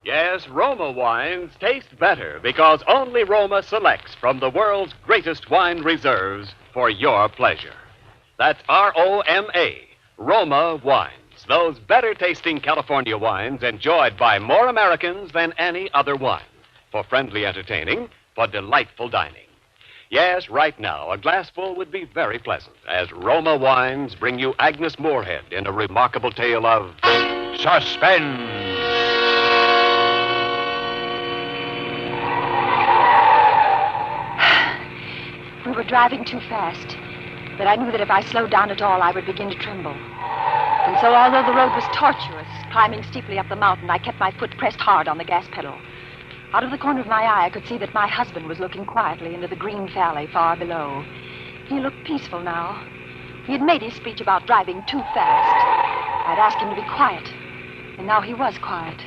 Yes, Roma wines taste better because only Roma selects from the world's greatest wine reserves for your pleasure. That's Roma, Roma wines. Those better-tasting California wines enjoyed by more Americans than any other wine. For friendly entertaining, for delightful dining. Yes, right now, a glassful would be very pleasant as Roma wines bring you Agnes Moorehead in a remarkable tale of suspense. We were driving too fast, but I knew that if I slowed down at all, I would begin to tremble. And so, although the road was tortuous, climbing steeply up the mountain, I kept my foot pressed hard on the gas pedal. Out of the corner of my eye, I could see that my husband was looking quietly into the green valley far below. He looked peaceful now. He had made his speech about driving too fast. I'd asked him to be quiet, and now he was quiet.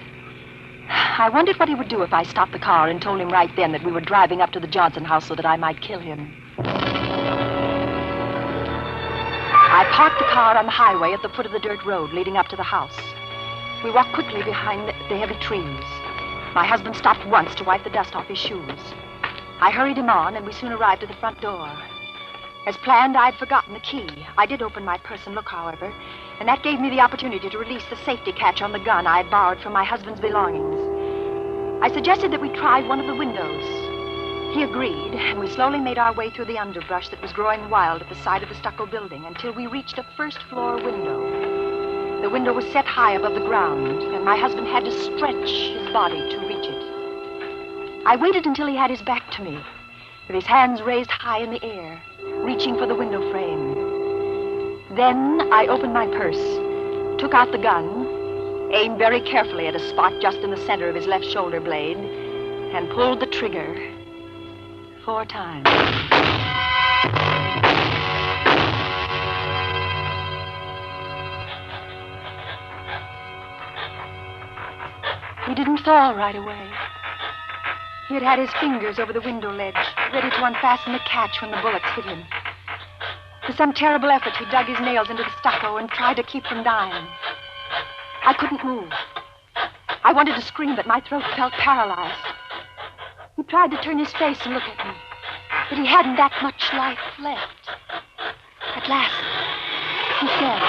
I wondered what he would do if I stopped the car and told him right then that we were driving up to the Johnson house so that I might kill him. I parked the car on the highway at the foot of the dirt road leading up to the house. We walked quickly behind the heavy trees. My husband stopped once to wipe the dust off his shoes. I hurried him on, and we soon arrived at the front door. As planned, I'd forgotten the key. I did open my purse and look, however, and that gave me the opportunity to release the safety catch on the gun I had borrowed from my husband's belongings. I suggested that we try one of the windows. He agreed, and we slowly made our way through the underbrush that was growing wild at the side of the stucco building until we reached a first-floor window. The window was set high above the ground, and my husband had to stretch his body to reach it. I waited until he had his back to me, with his hands raised high in the air, reaching for the window frame. Then I opened my purse, took out the gun, aimed very carefully at a spot just in the center of his left shoulder blade, and pulled the trigger 4 times. He didn't fall right away. He had had his fingers over the window ledge, ready to unfasten the catch when the bullets hit him. With some terrible effort, he dug his nails into the stucco and tried to keep from dying. I couldn't move. I wanted to scream, but my throat felt paralyzed. He tried to turn his face and look at me, but he hadn't that much life left. At last, he said,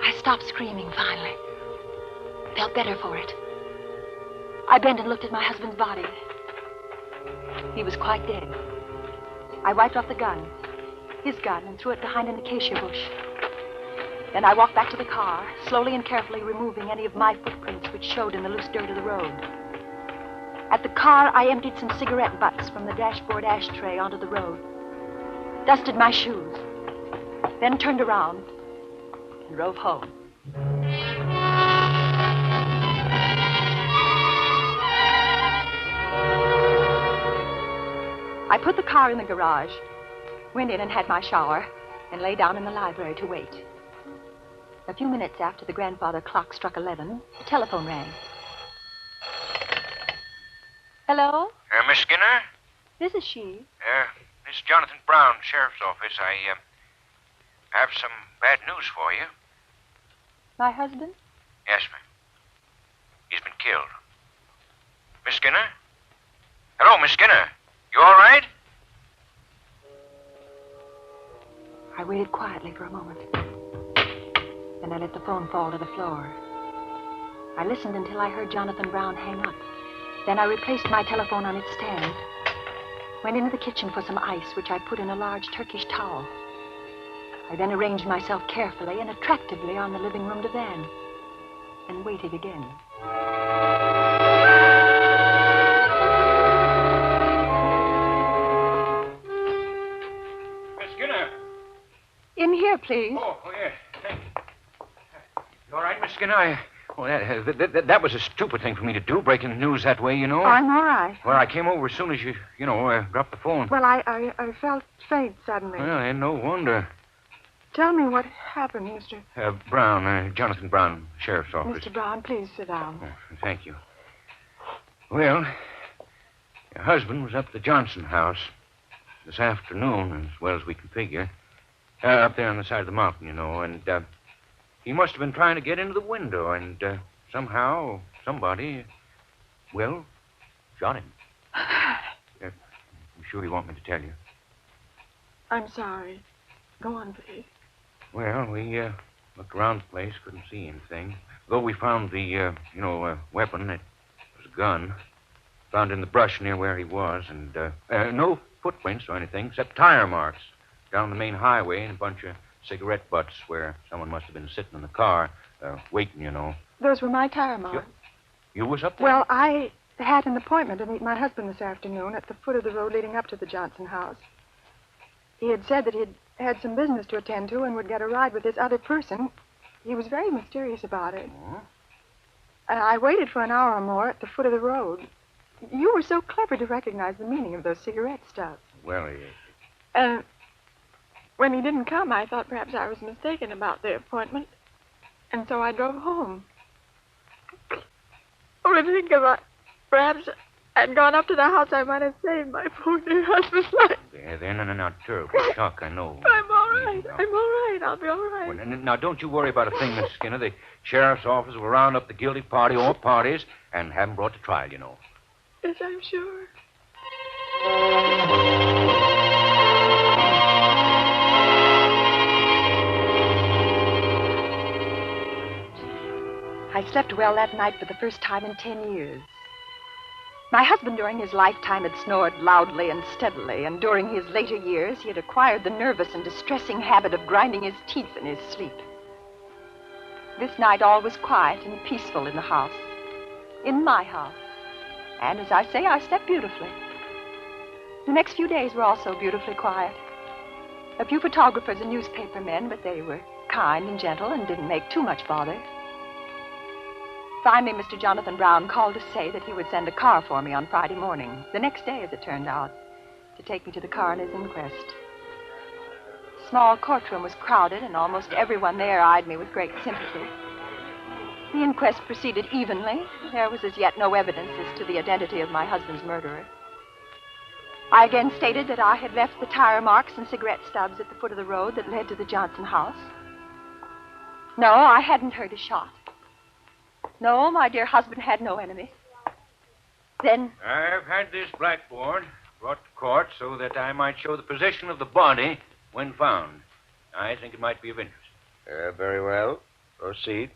I stopped screaming finally. Felt better for it. I bent and looked at my husband's body. He was quite dead. I wiped off the gun, his gun, and threw it behind an acacia bush. Then I walked back to the car, slowly and carefully removing any of my footprints which showed in the loose dirt of the road. At the car, I emptied some cigarette butts from the dashboard ashtray onto the road, dusted my shoes, then turned around and drove home. I put the car in the garage, went in and had my shower, and lay down in the library to wait. A few minutes after the grandfather clock struck 11, the telephone rang. Hello? Miss Skinner? This is she. This is Jonathan Brown, Sheriff's Office. I have some bad news for you. My husband? Yes, ma'am. He's been killed. Miss Skinner? Hello, Miss Skinner. You all right? I waited quietly for a moment. Then I let the phone fall to the floor. I listened until I heard Jonathan Brown hang up. Then I replaced my telephone on its stand, went into the kitchen for some ice, which I put in a large Turkish towel. I then arranged myself carefully and attractively on the living room divan and waited again. In here, please. Oh, yeah. Thank you. You all right, Miss Skinner? That was a stupid thing for me to do, breaking the news that way, you know. I'm all right. Well, I came over as soon as you dropped the phone. Well, I felt faint suddenly. Well, ain't no wonder. Tell me what happened, Mr. Brown, Jonathan Brown, Sheriff's Office. Mr. Brown, please sit down. Oh, thank you. Well, Your husband was up at the Johnson house this afternoon, as well as we can figure. Up there on the side of the mountain, and he must have been trying to get into the window, and somehow somebody, well, shot him. You sure you want me to tell you? I'm sorry. Go on, please. Well, we looked around the place, couldn't see anything. Though we found the, weapon. It was a gun. Found in the brush near where he was, and no footprints or anything, except tire marks down the main highway and a bunch of cigarette butts where someone must have been sitting in the car, waiting, Those were my tire marks. You was up there? Well, I had an appointment to meet my husband this afternoon at the foot of the road leading up to the Johnson house. He had said that he'd had some business to attend to and would get a ride with this other person. He was very mysterious about it. Oh? I waited for an hour or more at the foot of the road. You were so clever to recognize the meaning of those cigarette stubs. Well, And when he didn't come, I thought perhaps I was mistaken about the appointment. And so I drove home. Oh, to think about perhaps I'd gone up to the house, I might have saved my poor dear husband's life. They're not terrible shock, I know. I'm all right. I'm all right. I'll be all right. Well, now, don't you worry about a thing, Miss Skinner. The sheriff's office will round up the guilty party or parties and have them brought to trial, Yes, I'm sure. I slept well that night for the first time in 10 years. My husband during his lifetime had snored loudly and steadily, and during his later years he had acquired the nervous and distressing habit of grinding his teeth in his sleep. This night all was quiet and peaceful in the house, in my house. And as I say, I slept beautifully. The next few days were also beautifully quiet. A few photographers and newspaper men, but they were kind and gentle and didn't make too much bother. Finally, Mr. Jonathan Brown called to say that he would send a car for me on Friday morning, the next day, as it turned out, to take me to the coroner's inquest. The small courtroom was crowded, and almost everyone there eyed me with great sympathy. The inquest proceeded evenly. There was as yet no evidence as to the identity of my husband's murderer. I again stated that I had left the tire marks and cigarette stubs at the foot of the road that led to the Johnson house. No, I hadn't heard a shot. No, my dear husband had no enemy. Then... I've had this blackboard brought to court so that I might show the position of the body when found. I think it might be of interest. Very well. Proceed.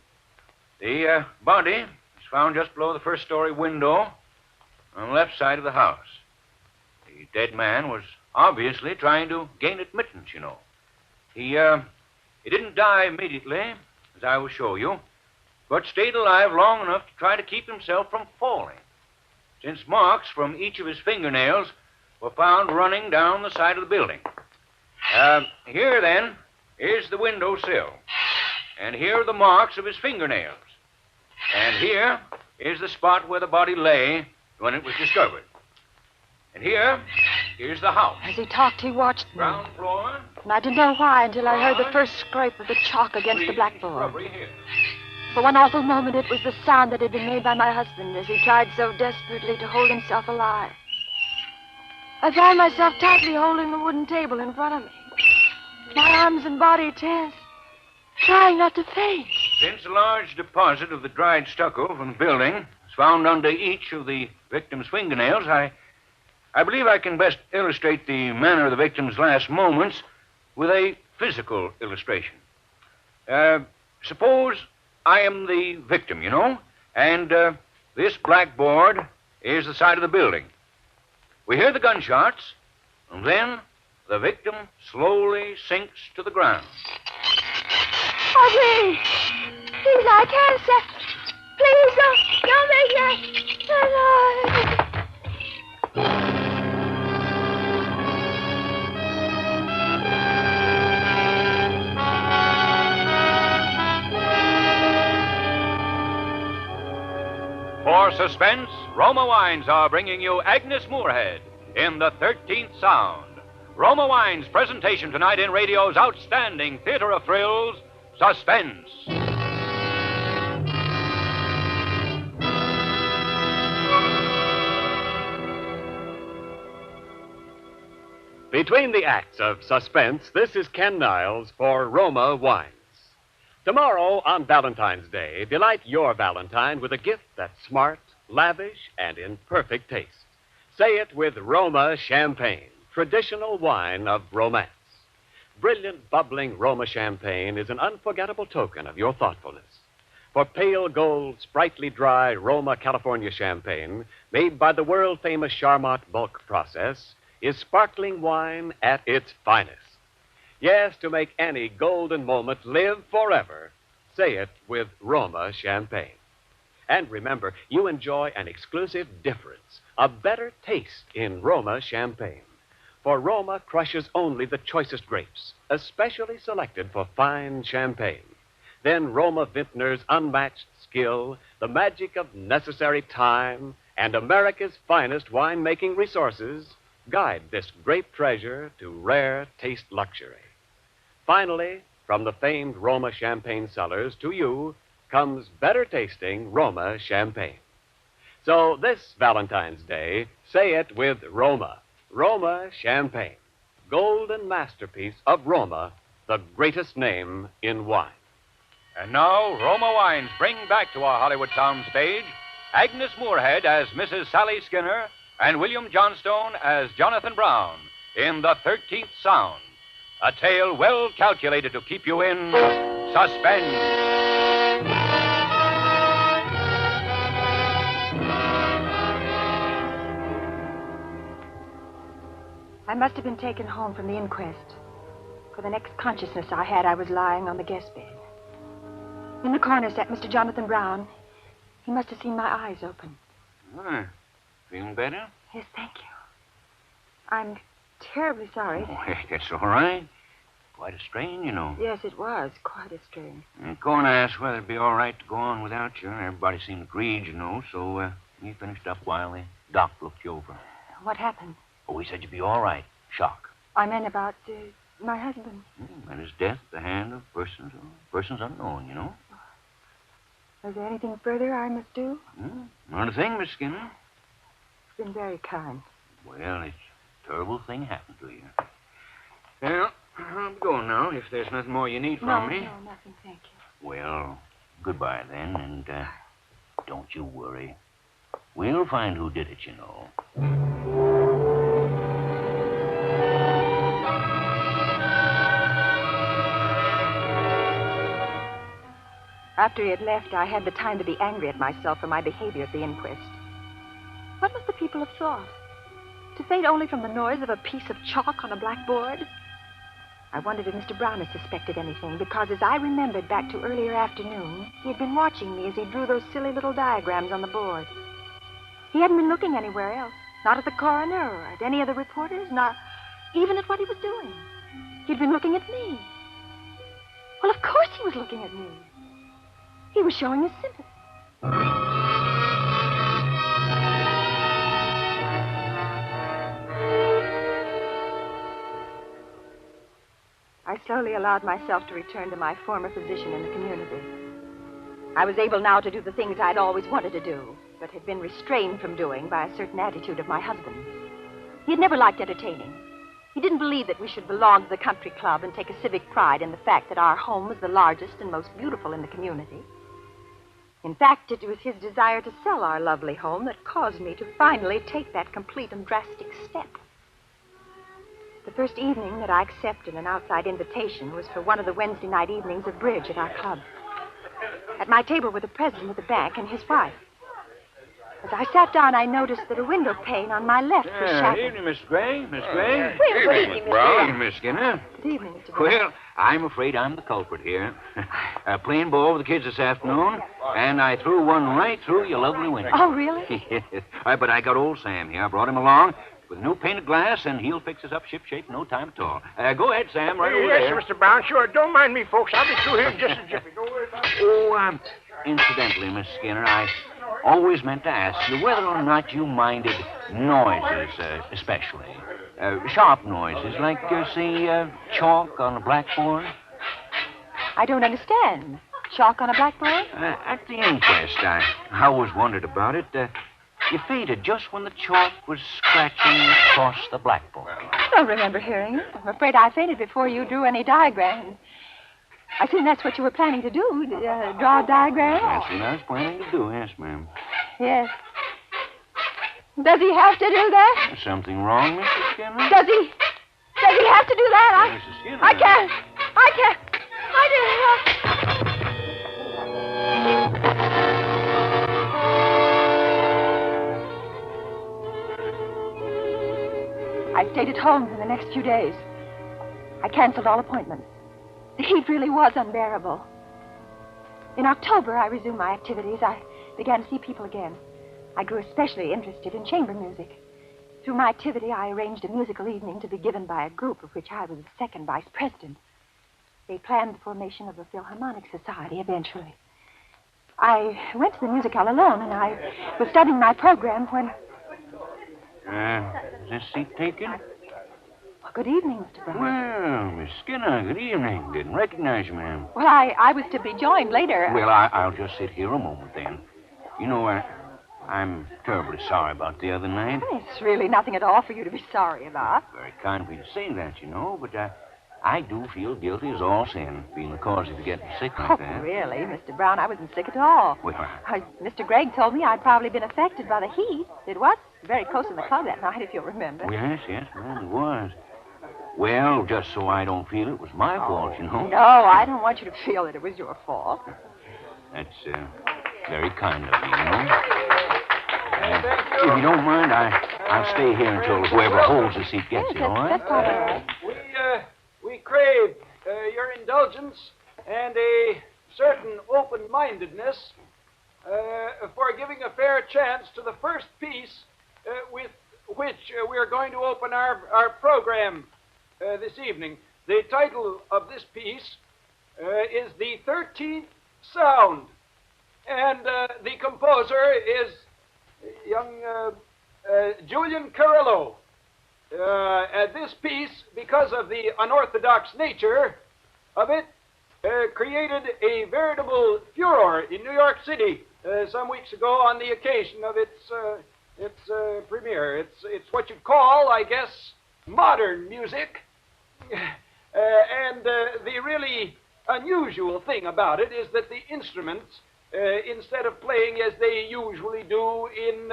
The body was found just below the first-story window on the left side of the house. The dead man was obviously trying to gain admittance, He didn't die immediately, as I will show you, but stayed alive long enough to try to keep himself from falling, since marks from each of his fingernails were found running down the side of the building. Here, then, is the windowsill, and here are the marks of his fingernails. And here is the spot where the body lay when it was discovered. And here's the house. As he talked, he watched me. Ground floor. And I didn't know why until I heard the first scrape of the chalk against the blackboard. Here. For one awful moment, it was the sound that had been made by my husband as he tried so desperately to hold himself alive. I found myself tightly holding the wooden table in front of me, my arms and body tense, trying not to faint. Since a large deposit of the dried stucco from the building was found under each of the victim's fingernails, I believe I can best illustrate the manner of the victim's last moments with a physical illustration. Suppose I am the victim, and this blackboard is the side of the building. We hear the gunshots, and then the victim slowly sinks to the ground. Oh, please, I can't say. Please, don't make that. For suspense, Roma Wines are bringing you Agnes Moorehead in The 13th Sound. Roma Wines' presentation tonight in radio's outstanding theater of thrills, Suspense. Between the acts of suspense, this is Ken Niles for Roma Wines. Tomorrow, on Valentine's Day, delight your Valentine with a gift that's smart, lavish, and in perfect taste. Say it with Roma Champagne, traditional wine of romance. Brilliant, bubbling Roma Champagne is an unforgettable token of your thoughtfulness. For pale gold, sprightly dry Roma California Champagne, made by the world-famous Charmant bulk process, is sparkling wine at its finest. Yes, to make any golden moment live forever, say it with Roma Champagne. And remember, you enjoy an exclusive difference, a better taste in Roma Champagne. For Roma crushes only the choicest grapes, especially selected for fine champagne. Then Roma vintners' unmatched skill, the magic of necessary time, and America's finest wine-making resources guide this grape treasure to rare taste luxury. Finally, from the famed Roma Champagne cellars to you comes better tasting Roma Champagne. So this Valentine's Day, say it with Roma. Roma Champagne, golden masterpiece of Roma, the greatest name in wine. And now, Roma Wines bring back to our Hollywood sound stage Agnes Moorehead as Mrs. Sally Skinner and William Johnstone as Jonathan Brown in The 13th Sound, a tale well calculated to keep you in suspense. I must have been taken home from the inquest. For the next consciousness I had, I was lying on the guest bed. In the corner sat Mr. Jonathan Brown. He must have seen my eyes open. Feeling better? Yes, thank you. I'm terribly sorry. Oh, hey, that's all right. Quite a strain, you know. Yes, it was quite a strain. The coroner asked whether it'd be all right to go on without you. Everybody seemed agreed, you know, so we finished up while the doc looked you over. What happened? Oh, he said you'd be all right. Shock. I meant about my husband. And his death at the hand of persons unknown, you know. Is there anything further I must do? Not a thing, Miss Skinner. It's been very kind. Well, it's a terrible thing happened to you. Well, I'll be going now if there's nothing more you need from me. No, nothing, thank you. Well, goodbye then, and don't you worry. We'll find who did it, you know. After he had left, I had the time to be angry at myself for my behavior at the inquest. What must the people have thought? To faint only from the noise of a piece of chalk on a blackboard? I wondered if Mr. Brown had suspected anything, because as I remembered back to earlier afternoon, he had been watching me as he drew those silly little diagrams on the board. He hadn't been looking anywhere else, not at the coroner or at any of the reporters, not even at what he was doing. He'd been looking at me. Well, of course he was looking at me. He was showing his sympathy. I slowly allowed myself to return to my former position in the community. I was able now to do the things I'd always wanted to do, but had been restrained from doing by a certain attitude of my husband's. He had never liked entertaining. He didn't believe that we should belong to the country club and take a civic pride in the fact that our home was the largest and most beautiful in the community. In fact, it was his desire to sell our lovely home that caused me to finally take that complete and drastic step. The first evening that I accepted an outside invitation was for one of the Wednesday night evenings of bridge at our club. At my table were the president of the bank and his wife. As I sat down, I noticed that a window pane on my left was shattered. Evening, Miss Gray. Miss Gray. Well, good evening, Mr. Brown. Miss Skinner. Good evening, Mr. Brown. Well, I'm afraid I'm the culprit here. Playing ball with the kids this afternoon, and I threw one right through your lovely window. Oh, really? Yes. But I got old Sam here. I brought him along with new painted glass, and he'll fix us up ship-shape in no time at all. Go ahead, Sam, right over there. Yes, Mr. Brown, sure. Don't mind me, folks. I'll be through here in just a jiffy. Don't worry about it. Oh, incidentally, Miss Skinner, I always meant to ask you whether or not you minded noises, especially. Sharp noises, like, say, chalk on a blackboard. I don't understand. Chalk on a blackboard? At the inquest, I always wondered about it. You fainted just when the chalk was scratching across the blackboard. don't remember hearing it. I'm afraid I fainted before you drew any diagrams. I assume that's what you were planning to do, draw a diagram? That's what I was planning to do, yes, ma'am. Yes. Does he have to do that? Is something wrong, Mrs. Skinner? Does he have to do that? Mrs. Skinner. I can't. I didn't. I stayed at home for the next few days. I canceled all appointments. The heat really was unbearable. In October, I resumed my activities. I began to see people again. I grew especially interested in chamber music. Through my activity, I arranged a musical evening to be given by a group of which I was the second vice president. They planned the formation of a Philharmonic Society eventually. I went to the music hall alone, and I was studying my program when... Is this seat taken? Well, good evening, Mr. Brown. Well, Miss Skinner, good evening. Didn't recognize you, ma'am. Well, I was to be joined later. Well, I'll just sit here a moment then. You know, I'm terribly sorry about the other night. It's really nothing at all for you to be sorry about. Very kind of you to say that, you know, but I do feel guilty as all sin, being the cause of you getting sick like that. Really, Mr. Brown, I wasn't sick at all. Well, Mr. Gregg told me I'd probably been affected by the heat. It was very close in the club that night, if you'll remember. yes, ma'am, it was. Well, just so I don't feel it was my fault, you know. No, I don't want you to feel that it was your fault. That's very kind of you, you know. If you don't mind, I'll stay here until whoever holds the seat gets here, all right? That's all right. We crave your indulgence and a certain open-mindedness for giving a fair chance to the first piece with which we're going to open our program this evening. The title of this piece is The 13th Sound, and the composer is young Julian Carrillo. This piece, because of the unorthodox nature of it, created a veritable furor in New York City some weeks ago on the occasion of its premiere. It's what you'd call, I guess, modern music. And the really unusual thing about it is that the instruments, instead of playing as they usually do in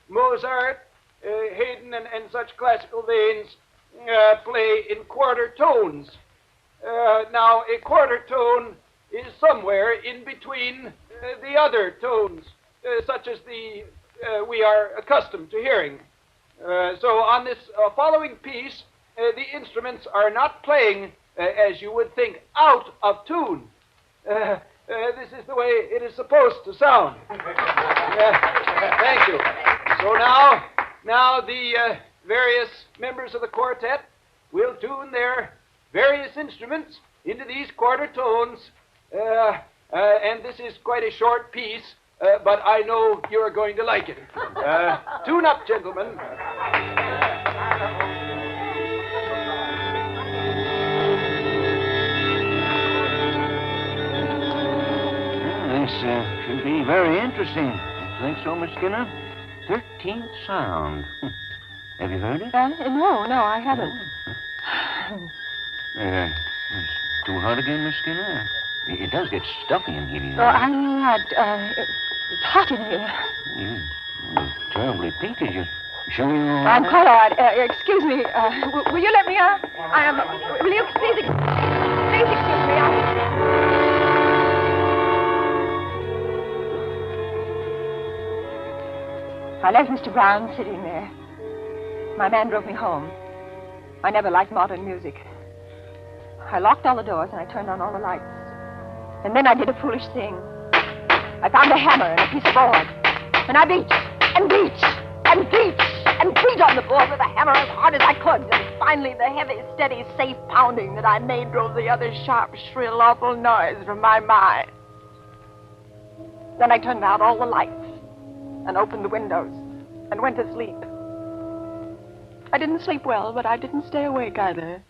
Mozart, Haydn, and such classical veins, play in quarter tones. Now, a quarter tone is somewhere in between the other tones, such as we are accustomed to hearing. So on this following piece, the instruments are not playing, as you would think, out of tune. This is the way it is supposed to sound. Thank you. So now the various members of the quartet will tune their various instruments into these quarter tones, and this is quite a short piece, but I know you're going to like it. Tune up, gentlemen. This should be very interesting. Think so, Miss Skinner? 13th Sound. Have you heard it? No, I haven't. It's too hot again, Miss Skinner? It does get stuffy in here, you know. I'm not. It's hot in here. You're terribly peaked. You sure you're all I'm right? quite all right. Excuse me. Will you let me out? Will you please excuse me? I left Mr. Brown sitting there. My man drove me home. I never liked modern music. I locked all the doors and I turned on all the lights. And then I did a foolish thing. I found a hammer and a piece of board. And I beat and beat and beat and beat on the board with a hammer as hard as I could. And finally the heavy, steady, safe pounding that I made drove the other sharp, shrill, awful noise from my mind. Then I turned out all the lights and opened the windows and went to sleep. I didn't sleep well, but I didn't stay awake either.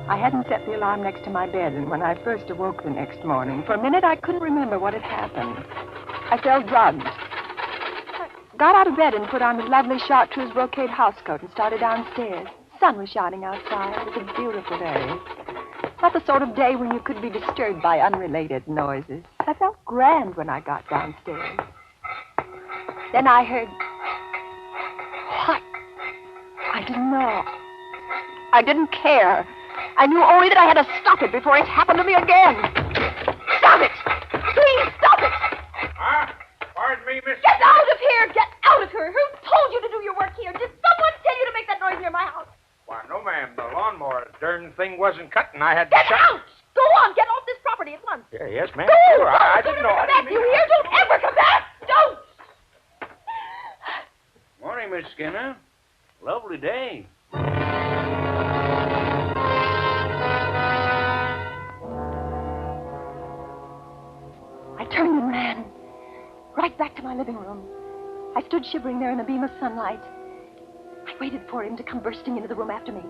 I hadn't set the alarm next to my bed, and when I first awoke the next morning, for a minute I couldn't remember what had happened. I felt drugged. I got out of bed and put on his lovely chartreuse brocade housecoat and started downstairs. The sun was shining outside. It was a beautiful day. Not the sort of day when you could be disturbed by unrelated noises. I felt grand when I got downstairs. Then I heard... What? I didn't know. I didn't care. I knew only that I had to stop it before it happened to me again. Stop it! Please, stop it! Pardon me, Miss... Get out of here! Get out of here! Who told you to do your work here? Did someone tell you to make that noise near my house? Why, no, ma'am. The lawnmower darn thing wasn't cutting. I had to Get out! Go on! Get off this property at once. Yeah, yes, ma'am. Go! Sure, I Don't didn't ever know. come back, you hear? Don't ever come back! Don't! Morning, Miss Skinner. Lovely day. I turned and ran. Right back to my living room. I stood shivering there in a beam of sunlight. I waited for him to come bursting into the room after me.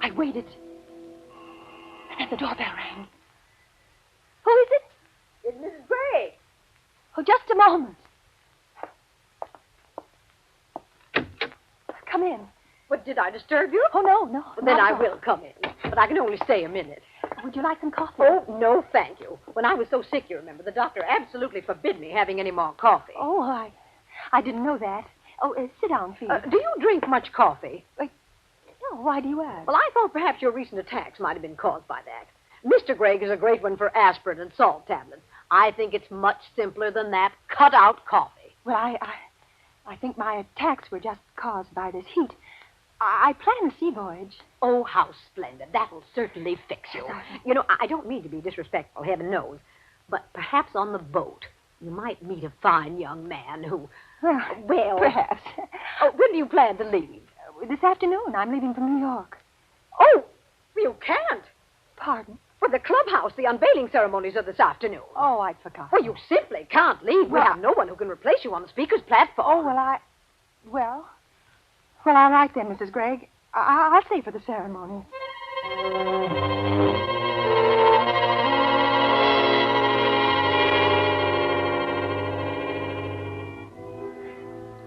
I waited. And then the doorbell rang. Who is it? It's Mrs. Gray. Oh, just a moment. Come in. What, did I disturb you? Oh, no. Then not I at all. will come in. But I can only stay a minute. Would you like some coffee? Oh, no, thank you. When I was so sick, you remember, the doctor absolutely forbid me having any more coffee. Oh, I didn't know that. Oh, sit down, please. Do you drink much coffee? No, why do you ask? Well, I thought perhaps your recent attacks might have been caused by that. Mr. Gregg is a great one for aspirin and salt tablets. I think it's much simpler than that. Cut out coffee. Well, I think my attacks were just caused by this heat. I plan a sea voyage. Oh, how splendid. That'll certainly fix you. You know, I don't mean to be disrespectful, heaven knows. But perhaps on the boat, you might meet a fine young man who... Well... Perhaps. When do you plan to leave? This afternoon. I'm leaving from New York. Oh, you can't. Pardon? For the clubhouse, the unveiling ceremonies are this afternoon. Oh, I'd forgotten. Well, you simply can't leave. We Well, have no one who can replace you on the speaker's platform. Oh, well, Well, all right then, Mrs. Gregg. I'll stay for the ceremony.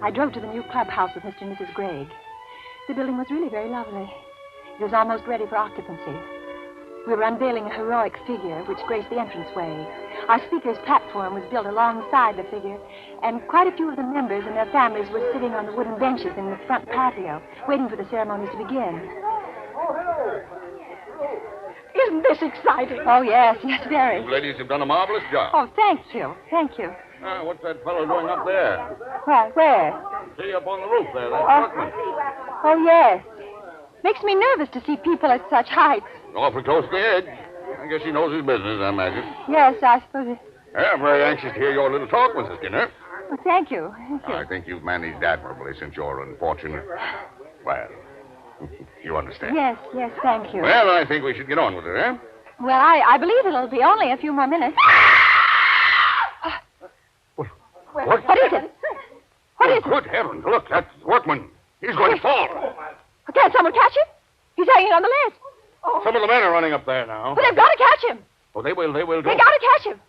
I drove to the new clubhouse with Mr. and Mrs. Gregg. The building was really very lovely. It was almost ready for occupancy. We were unveiling a heroic figure which graced the entranceway. Our speaker's platform was built alongside the figure, and quite a few of the members and their families were sitting on the wooden benches in the front patio, waiting for the ceremonies to begin. Isn't this exciting? Oh, yes, very. You ladies have done a marvelous job. Oh, thank you. What's that fellow doing up there? Where? See, up on the roof there, that truckman. Oh, yes. Makes me nervous to see people at such heights. Awfully close to the edge. I guess he knows his business, I imagine. Yes, I suppose it... I'm very anxious to hear your little talk, Mrs. Skinner. Well, thank you. I think you've managed admirably since you're unfortunate. Well, you understand. Yes, thank you. Well, I think we should get on with it, eh? Well, I believe it'll be only a few more minutes. What? What is it? What is it? Good heavens, look, that's the workman. He's going to fall. Can't someone catch him? He's hanging on the ledge. Some of the men are running up there now. But they've got to catch him. Oh, they will. They got to catch him.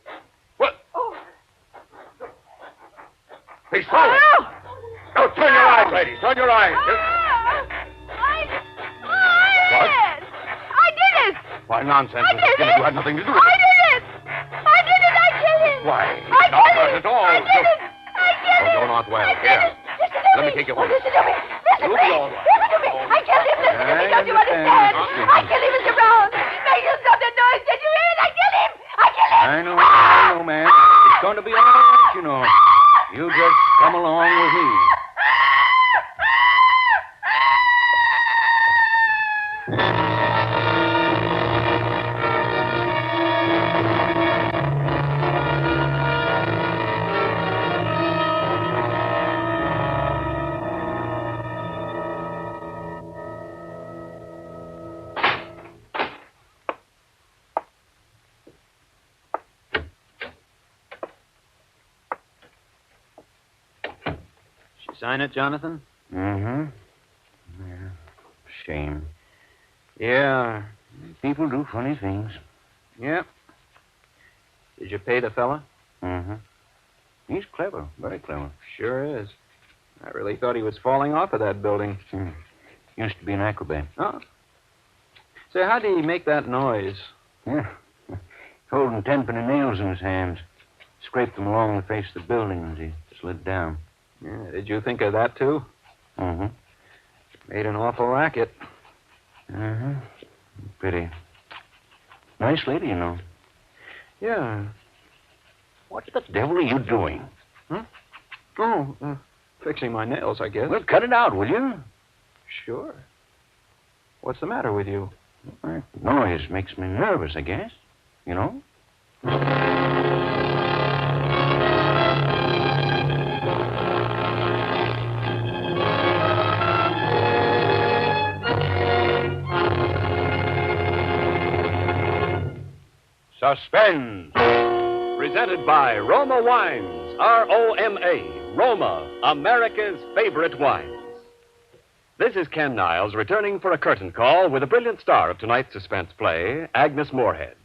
What? Oh. He's falling. Oh. Oh, turn your eyes, ladies. Turn your eyes. What? I did it! Why, nonsense, I Mrs. did Skinner. it! You had nothing to do with I it. did it! I did it! I killed him! Why, I not did hurt it! at all. I did it! I killed him! Oh, not well. I did Here. it! Listen to Let me me! take you Oh, home. listen to me! Listen You'll to be me! all right. Listen to me! I killed him! Listen to me! Don't you understand? I killed him, Mr. Brown! Make him stop the noise! Did you hear it? I killed him! I killed him! I know, man. It's going to be all right, you know. You just come along with me. Sign it, Jonathan? Mm-hmm. Yeah. Shame. Yeah. people do funny things. Yeah. Did you pay the fella? Mm-hmm. He's clever, very clever. Sure is. I really thought he was falling off of that building. Used to be an acrobat. Oh. Say, how did he make that noise? Yeah. Holding 10-penny nails in his hands. Scraped them along the face of the building as he slid down. Yeah, did you think of that, too? Mm-hmm. Made an awful racket. Mm-hmm. Pretty. Nice lady, you know. Yeah. What the devil are you doing? Oh, fixing my nails, I guess. Well, cut it out, will you? Sure. What's the matter with you? That noise makes me nervous, I guess. You know? Suspense. Presented by Roma Wines, R-O-M-A, Roma, America's favorite wines. This is Ken Niles returning for a curtain call with a brilliant star of tonight's suspense play, Agnes Moorehead.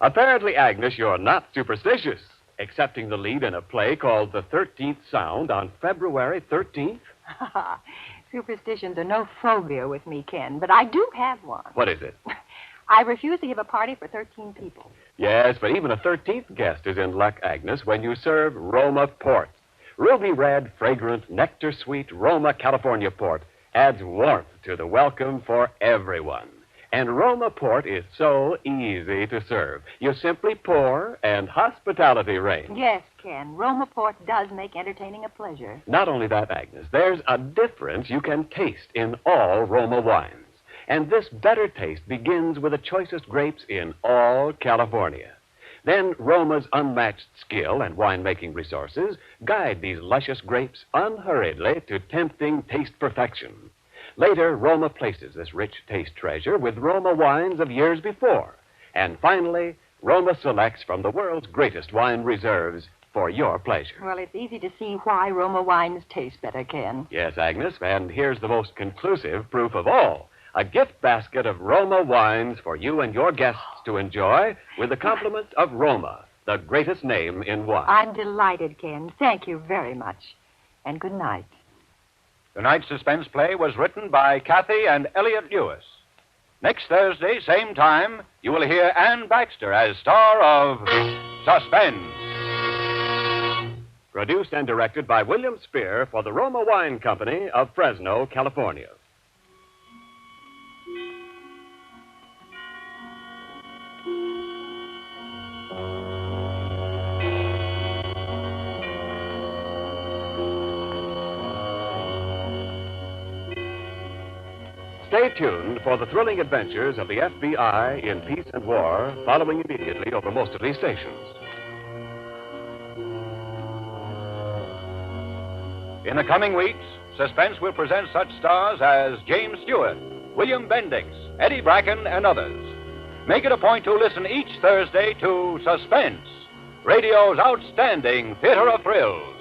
Apparently, Agnes, you're not superstitious, accepting the lead in a play called The 13th Sound on February 13th. Superstitions are no phobia with me, Ken, but I do have one. What is it? I refuse to give a party for 13 people. Yes, but even a 13th guest is in luck, Agnes, when you serve Roma Port. Ruby red, fragrant, nectar-sweet Roma California Port adds warmth to the welcome for everyone. And Roma Port is so easy to serve. You simply pour, and hospitality reigns. Yes, Ken, Roma Port does make entertaining a pleasure. Not only that, Agnes, there's a difference you can taste in all Roma wines. And this better taste begins with the choicest grapes in all California. Then Roma's unmatched skill and winemaking resources guide these luscious grapes unhurriedly to tempting taste perfection. Later, Roma places this rich taste treasure with Roma wines of years before. And finally, Roma selects from the world's greatest wine reserves for your pleasure. Well, it's easy to see why Roma wines taste better, Ken. Yes, Agnes, and here's the most conclusive proof of all. A gift basket of Roma wines for you and your guests to enjoy with the compliments of Roma, the greatest name in wine. I'm delighted, Ken. Thank you very much. And good night. Tonight's suspense play was written by Kathy and Elliot Lewis. Next Thursday, same time, you will hear Ann Baxter as star of Suspense. Produced and directed by William Spear for the Roma Wine Company of Fresno, California. Stay tuned for the thrilling adventures of the FBI in peace and war, following immediately over most of these stations. In the coming weeks, Suspense will present such stars as James Stewart, William Bendix, Eddie Bracken, and others. Make it a point to listen each Thursday to Suspense, radio's outstanding theater of thrills.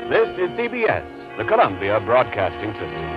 This is CBS, the Columbia Broadcasting System.